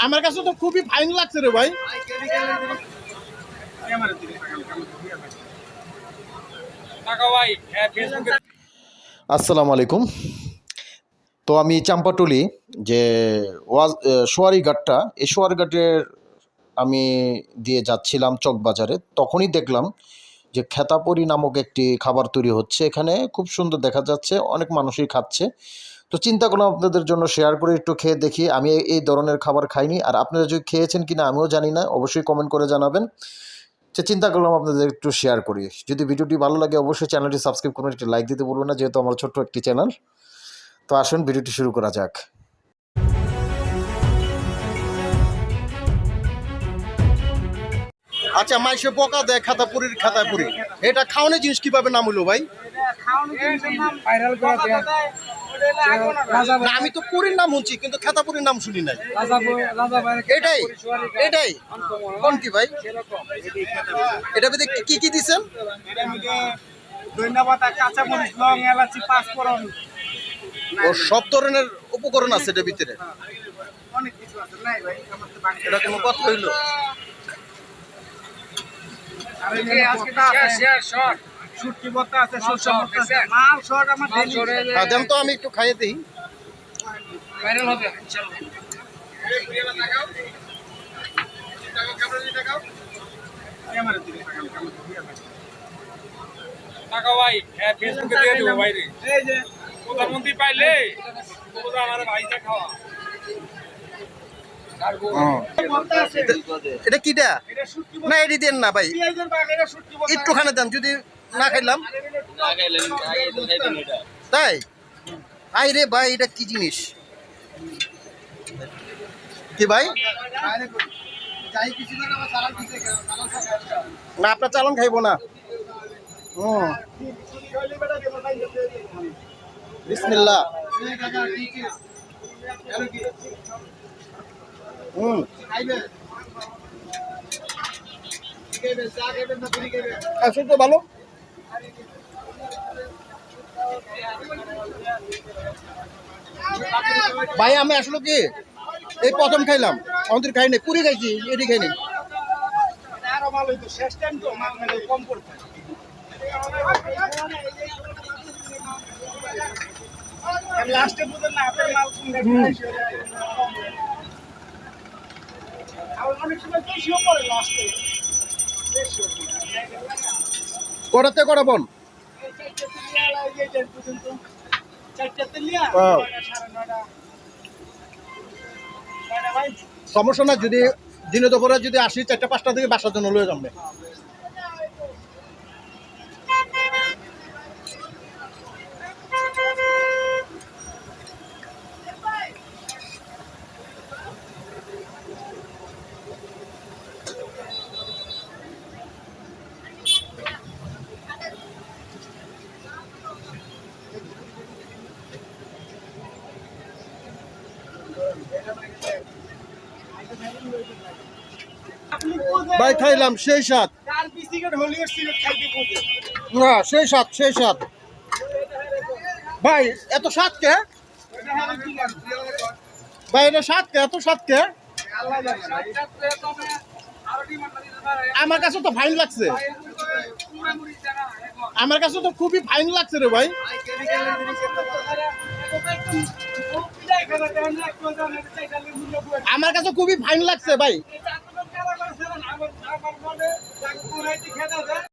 আমার কাছে তো খুবই ফাইন লাগছে রে ভাই। আসসালামু আলাইকুম। তো আমি চাম্পাটুলি যে সোয়ারি ঘাটটা, এই সোয়ারি ঘাটের আমি দিয়ে যাচ্ছিলাম চকবাজারে, তখনই দেখলাম যে খেতাপুরি নামক একটি খাবার তৈরি হচ্ছে এখানে। খুব সুন্দর দেখা যাচ্ছে, অনেক মানুষই খাচ্ছে। তো চিন্তা করলাম আপনাদের জন্য শেয়ার করে একটু খেয়ে দেখি। আমি এই ধরনের খাবার খাইনি, আর আপনারা যদি খেয়েছেন কিনা আমিও জানি না, অবশ্যই কমেন্ট করে জানাবেন। চিন্তা করলাম আপনাদের একটু শেয়ার করি। যদি ভিডিওটি ভালো লাগে অবশ্যই চ্যানেলটি সাবস্ক্রাইব করুন, একটি লাইক দিতে বলবেন না, যেহেতু আমার ছোট্ট একটি চ্যানেল। তো আসুন ভিডিওটি শুরু করা যাক। আচ্ছা, মাইসে বকা দেয় খেতাপুরির খেতাপুরি, এটা খাওয়ানোর জিনিস কিভাবে নাম হলো ভাই? আমি তো পুরীর নাম শুনছি, কিন্তু খেতাপুরির নাম শুনি নাই। এটাই এটাই কোন কি ভাই? এটা ভিতরে কি কি দিচ্ছেন? ও সব ধরনের উপকরণ আছে এটার ভিতরে। এটা কোনো কথা হইলো? তো আমি একটু খাইয়ে দিই। প্রধানমন্ত্রী পাইলে আমার ভাইটা খাওয়া। এটা কিটা না, এটি দেন না ভাই, একটুখানে দেন, যদি না খাইলাম। তাই আই রে ভাই, এটা কি জিনিস কি ভাই? না, আপনার চালান খাইবো না। বিসমিল্লাহ। আসলে তো ভালো। ভাই আমি আসলে কি এই প্রথম খাইলাম, আমাদের খাই নাই, পুরি খাইছি, এটি খাইনি। কটাতে কটা বল? সমস্যা না, যদি দিনে দুপুরে যদি আসি 4টা-5টা থেকে বাসার জন্য লয়ে যাবে। ভাই খাইলাম, সেই স্বাদ না, সেই স্বাদ, সেই স্বাদ ভাই। এত স্বাদ কে ভাই? এটা স্বাদ কে, এত স্বাদ কে? আমার কাছে তো ফাইন লাগছে, আমার কাছে তো খুবই ফাইন লাগছে রে ভাই। আমার কাছে খুবই ফাইন লাগছে ভাই।